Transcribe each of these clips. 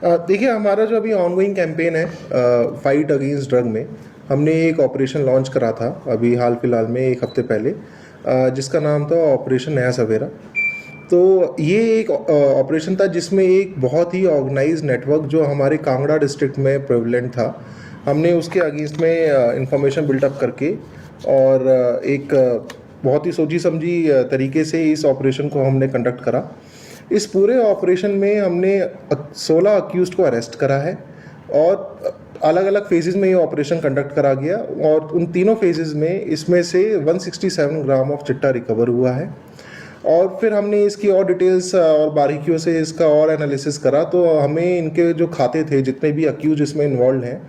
देखिए, हमारा जो अभी ऑनगोइंग कैंपेन है फाइट अगेंस्ट ड्रग में, हमने एक ऑपरेशन लॉन्च करा था अभी हाल फिलहाल में, एक हफ्ते पहले, जिसका नाम था ऑपरेशन नया सवेरा। तो ये एक ऑपरेशन था जिसमें एक बहुत ही ऑर्गेनाइज नेटवर्क जो हमारे कांगड़ा डिस्ट्रिक्ट में प्रेवलेंट था, हमने उसके अगेंस्ट में इंफॉर्मेशन बिल्डअप करके और बहुत ही सोची समझी तरीके से इस ऑपरेशन को हमने कंडक्ट करा। इस पूरे ऑपरेशन में हमने 16 अक्यूज़ड को अरेस्ट करा है और अलग अलग फेजेस में ये ऑपरेशन कंडक्ट करा गया और उन तीनों फेजेस में इसमें से 167 ग्राम ऑफ चिट्टा रिकवर हुआ है। और फिर हमने इसकी और डिटेल्स और बारीकियों से इसका और एनालिसिस करा, तो हमें इनके जो खाते थे, जितने भी अक्यूज इसमें इन्वॉल्व हैं,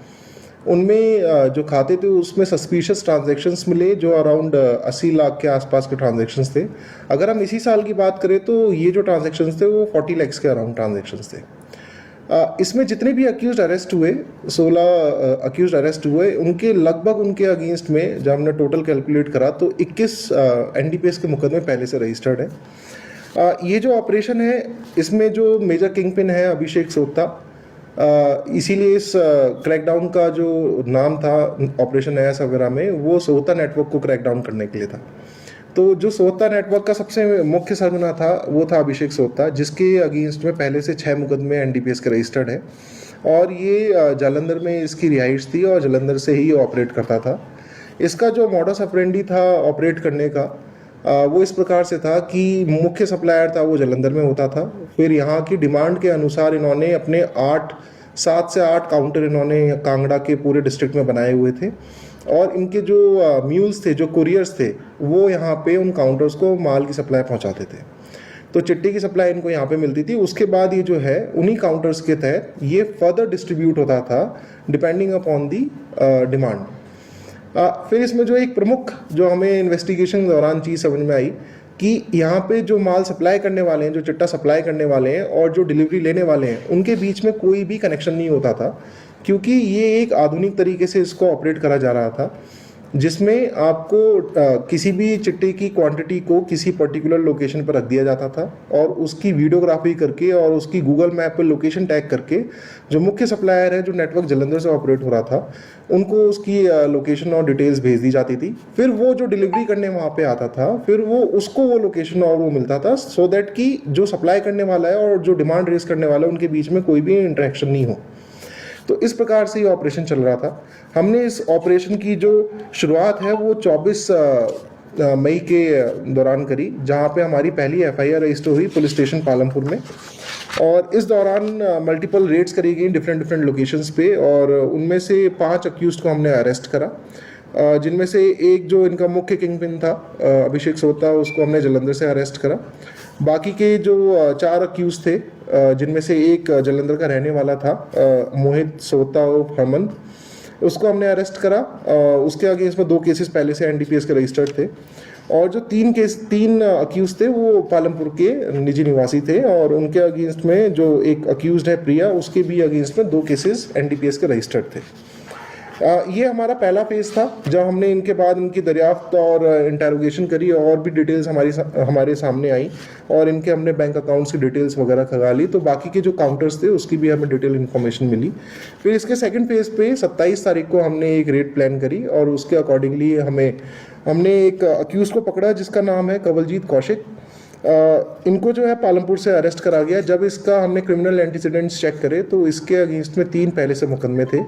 उनमें जो खाते थे उसमें सस्पिशियस ट्रांजैक्शंस मिले जो अराउंड 80 लाख के आसपास के ट्रांजैक्शंस थे। अगर हम इसी साल की बात करें तो ये जो ट्रांजैक्शंस थे वो 40 लाख के अराउंड ट्रांजैक्शंस थे। इसमें जितने भी अक्यूज अरेस्ट हुए, 16 अक्यूज अरेस्ट हुए, उनके लगभग उनके अगेंस्ट में जब हमने टोटल कैलकुलेट करा तो 21 एनडीपीएस के मुकदमे पहले से रजिस्टर्ड है। ये जो ऑपरेशन है इसमें जो मेजर किंग पिन है अभिषेक सोत्ता, इसीलिए इस क्रैकडाउन का जो नाम था ऑपरेशन नया सवेरा में, वो सोता नेटवर्क को क्रैकडाउन करने के लिए था। तो जो सोता नेटवर्क का सबसे मुख्य सरगना था वो था अभिषेक सोता, जिसके अगेंस्ट में पहले से 6 मुकदमे एनडीपीएस के रजिस्टर्ड है और ये जालंधर में इसकी रिहाइश थी और जालंधर से ही ऑपरेट करता था। इसका जो मॉडस ऑपरेंडी था ऑपरेट करने का, वो इस प्रकार से था कि मुख्य सप्लायर था वो जालंधर में होता था। फिर यहाँ की डिमांड के अनुसार इन्होंने अपने 7 से 8 काउंटर इन्होंने कांगड़ा के पूरे डिस्ट्रिक्ट में बनाए हुए थे और इनके जो म्यूल्स थे, जो कुरियर्स थे, वो यहाँ पे उन काउंटर्स को माल की सप्लाई पहुँचाते थे। तो चिट्टे की सप्लाई इनको यहाँ पे मिलती थी। उसके बाद ये जो है उन्हीं काउंटर्स के तहत ये फर्दर डिस्ट्रीब्यूट होता था डिपेंडिंग अपॉन दी डिमांड। फिर इसमें जो एक प्रमुख जो हमें इन्वेस्टिगेशन के दौरान चीज़ समझ में आई कि यहाँ पे जो माल सप्लाई करने वाले हैं, जो चिट्टा सप्लाई करने वाले हैं और जो डिलीवरी लेने वाले हैं, उनके बीच में कोई भी कनेक्शन नहीं होता था, क्योंकि ये एक आधुनिक तरीके से इसको ऑपरेट करा जा रहा था, जिसमें आपको किसी भी चिट्टे की क्वांटिटी को किसी पर्टिकुलर लोकेशन पर रख दिया जाता था और उसकी वीडियोग्राफी करके और उसकी गूगल मैप पर लोकेशन टैग करके जो मुख्य सप्लायर है, जो नेटवर्क जालंधर से ऑपरेट हो रहा था, उनको उसकी लोकेशन और डिटेल्स भेज दी जाती थी। फिर वो जो डिलीवरी करने वहाँ पे आता था, फिर वो उसको वो लोकेशन और वो मिलता था, सो दैट कि जो सप्लाई करने वाला है और जो डिमांड रेस करने वाला है उनके बीच में कोई भी इंटरेक्शन नहीं हो। तो इस प्रकार से ये ऑपरेशन चल रहा था। हमने इस ऑपरेशन की जो शुरुआत है वो 24 मई के दौरान करी, जहाँ पे हमारी पहली एफआईआर रजिस्टर हुई पुलिस स्टेशन पालमपुर में। और इस दौरान मल्टीपल रेड्स करी गई डिफरेंट लोकेशंस पे और उनमें से 5 अक्यूज़ड को हमने अरेस्ट करा, जिनमें से एक जो इनका मुख्य किंग पिन था अभिषेक सोता, उसको हमने जालंधर से अरेस्ट करा। बाकी के जो 4 अक्यूज़ थे, जिनमें से एक जालंधर का रहने वाला था मोहित सोता उर्फ हरमन, उसको हमने अरेस्ट करा। उसके अगेंस्ट में 2 केसेस पहले से एनडीपीएस के रजिस्टर्ड थे और जो 3 अक्यूज़ थे वो पालमपुर के निजी निवासी थे और उनके अगेंस्ट में जो एक अक्यूज़ड है प्रिया, उसके भी अगेंस्ट में 2 केसेस एनडीपीएस के रजिस्टर्ड थे। ये हमारा पहला फेज़ था जब हमने इनके बाद इनकी दरियाफ्त और इंटेरोगेशन करी और भी डिटेल्स हमारे सामने आई और इनके हमने बैंक अकाउंट्स की डिटेल्स वगैरह खंगाली, तो बाकी के जो काउंटर्स थे उसकी भी हमें डिटेल इन्फॉर्मेशन मिली। फिर इसके सेकंड फेज़ पे 27 तारीख को हमने एक रेड प्लान करी और उसके अकॉर्डिंगली हमने एक अक्यूज़ को पकड़ा जिसका नाम है कवलजीत कौशिक। इनको जो है पालमपुर से अरेस्ट करा गया। जब इसका हमने क्रिमिनल एंटीसीडेंट्स चेक करे तो इसके अगेंस्ट में 3 पहले से मुकदमे थे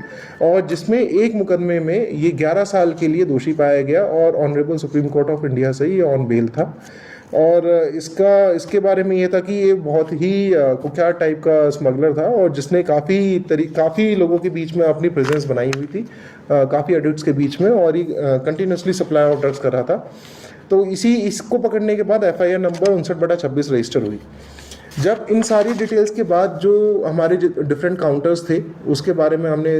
और जिसमें एक मुकदमे में ये 11 साल के लिए दोषी पाया गया और honourable supreme court of India से ये ऑन बेल था। और इसके बारे में ये था कि ये बहुत ही कुख्यात टाइप का स्मगलर था और जिसने काफ़ी लोगों के बीच में अपनी प्रेजेंस बनाई हुई थी, काफ़ी एडिक्ट्स के बीच में, और ये कंटिन्यूसली सप्लाई ऑफ ड्रग्स कर रहा था। तो इसको पकड़ने के बाद एफआईआर नंबर 59/26 रजिस्टर हुई। जब इन सारी डिटेल्स के बाद जो हमारे डिफरेंट काउंटर्स थे उसके बारे में हमने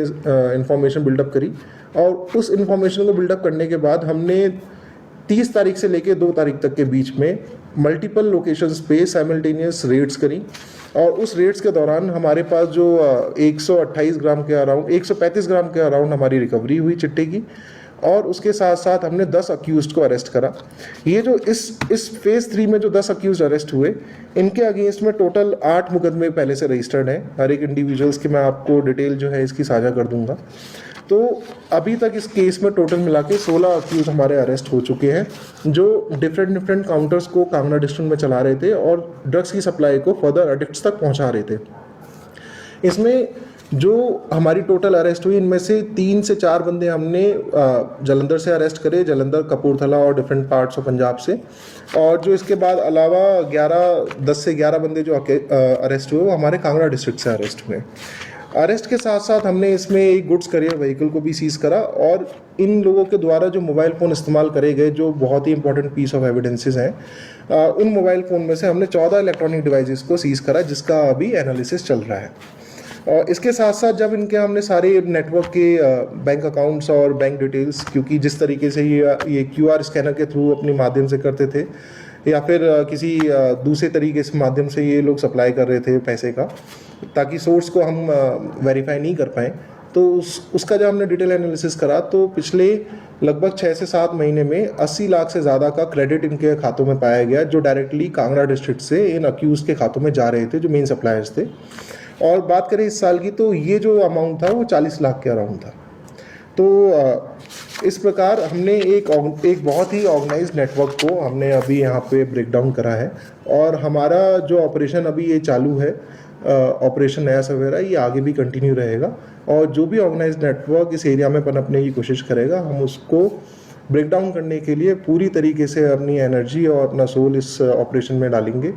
इंफॉर्मेशन बिल्डअप करी और उस इंफॉर्मेशन को बिल्डअप करने के बाद हमने 30 तारीख से लेकर 2 तारीख तक के बीच में मल्टीपल लोकेशंस पे साइमल्टेनियस रेड्स करी और उस रेड्स के दौरान हमारे पास जो 128 ग्राम के अराउंड 135 ग्राम के अराउंड हमारी रिकवरी हुई चिट्टे की और उसके साथ साथ हमने 10 अक्यूज्ड को अरेस्ट करा। ये जो इस फेज़ 3 में जो 10 अक्यूज्ड अरेस्ट हुए, इनके अगेंस्ट में टोटल 8 मुकदमे पहले से रजिस्टर्ड हैं। हर एक इंडिविजुअल्स की मैं आपको डिटेल जो है इसकी साझा कर दूंगा। तो अभी तक इस केस में टोटल मिला के 16 अक्यूज हमारे अरेस्ट हो चुके हैं, जो डिफरेंट काउंटर्स को कांगड़ा डिस्ट्रिक्ट में चला रहे थे और ड्रग्स की सप्लाई को फर्दर एडिक्ट्स तक पहुंचा रहे थे। इसमें जो हमारी टोटल अरेस्ट हुई, इनमें से 3 से 4 बंदे हमने जलंधर से अरेस्ट करे, जलंधर, कपूरथला और डिफरेंट पार्ट्स ऑफ पंजाब से। और जो इसके बाद अलावा 10 से 11 बंदे जो अरेस्ट हुए वो हमारे कांगड़ा डिस्ट्रिक्ट से अरेस्ट हुए। अरेस्ट के साथ साथ हमने इसमें एक गुड्स करियर व्हीकल को भी सीज करा और इन लोगों के द्वारा जो मोबाइल फ़ोन इस्तेमाल करे गए, जो बहुत ही इंपॉर्टेंट पीस ऑफ एविडेंसेस हैं, उन मोबाइल फ़ोन में से हमने 14 इलेक्ट्रॉनिक डिवाइसेस को सीज करा, जिसका अभी एनालिसिस चल रहा है। और इसके साथ साथ जब इनके हमने सारे नेटवर्क के बैंक अकाउंट्स और बैंक डिटेल्स, क्योंकि जिस तरीके से ये QR स्कैनर के थ्रू अपने माध्यम से करते थे या फिर किसी दूसरे तरीके से माध्यम से ये लोग सप्लाई कर रहे थे पैसे का, ताकि सोर्स को हम वेरीफाई नहीं कर पाएँ, तो उसका जब हमने डिटेल एनालिसिस करा तो पिछले लगभग 6 से 7 महीने में 80 लाख से ज़्यादा का क्रेडिट इनके खातों में पाया गया, जो डायरेक्टली कांगड़ा डिस्ट्रिक्ट से इन अक्यूज के खातों में जा रहे थे, जो मेन सप्लायर्स थे। और बात करें इस साल की, तो ये जो अमाउंट था वो 40 लाख के अराउंड था। तो इस प्रकार हमने एक बहुत ही ऑर्गेनाइज्ड नेटवर्क को हमने अभी यहाँ पे ब्रेक डाउन करा है। और हमारा जो ऑपरेशन अभी ये चालू है, ऑपरेशन नया सवेरा, ये आगे भी कंटिन्यू रहेगा। और जो भी ऑर्गेनाइज्ड नेटवर्क इस एरिया में पनपने की कोशिश करेगा, हम उसको ब्रेक डाउन करने के लिए पूरी तरीके से अपनी एनर्जी और अपना सोल इस ऑपरेशन में डालेंगे।